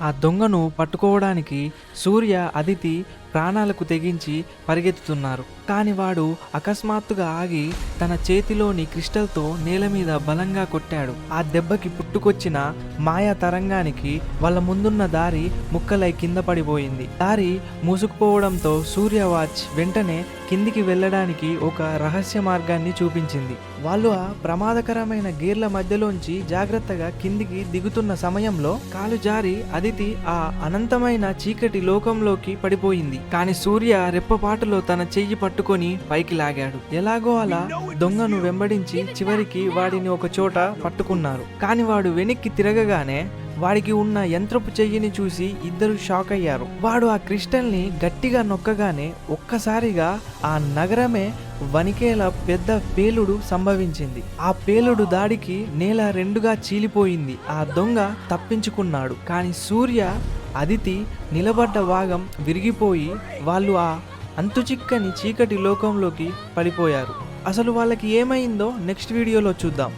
ఆ దొంగను పట్టుకోవడానికి సూర్య, అదితి ప్రాణాలకు తెగించి పరిగెత్తుతున్నారు. కాని వాడు అకస్మాత్తుగా ఆగి తన చేతిలోని క్రిస్టల్తో నేల మీద బలంగా కొట్టాడు. ఆ దెబ్బకి పుట్టుకొచ్చిన మాయా తరంగానికి వాళ్ళ ముందున్న దారి ముక్కలై కింద పడిపోయింది. దారి మూసుకుపోవడంతో సూర్య వాచ్ వెంటనే కిందికి వెళ్ళడానికి ఒక రహస్య మార్గాన్ని చూపించింది. వాళ్ళు ఆ ప్రమాదకరమైన గేర్ల మధ్యలోంచి జాగ్రత్తగా కిందికి దిగుతున్న సమయంలో కాలు జారి అదితి ఆ అనంతమైన చీకటి లోకంలోకి పడిపోయింది. కాని సూర్య రెప్పపాటులో తన చెయ్యి పట్టుకొని పైకి లాగాడు. ఎలాగో అలా దొంగను వెంబడించి చివరికి వాడిని ఒక చోట పట్టుకున్నారు. కాని వాడు వెనక్కి తిరగగానే వాడికి ఉన్న యంత్రపు చెయ్యిని చూసి ఇద్దరు షాక్ అయ్యారు. వాడు ఆ క్రిస్టల్ని గట్టిగా నొక్కగానే ఒక్కసారిగా ఆ నగరమే వణికేలా పెద్ద పేలుడు సంభవించింది. ఆ పేలుడు దాడికి నేల రెండుగా చీలిపోయింది. ఆ దొంగ తప్పించుకున్నాడు. కానీ సూర్య, అదితి నిలబడ్డ భాగం విరిగిపోయి వాళ్ళు ఆ అంతుచిక్కని చీకటి లోకంలోకి పడిపోయారు. అసలు వాళ్ళకి ఏమైందో నెక్స్ట్ వీడియోలో చూద్దాం.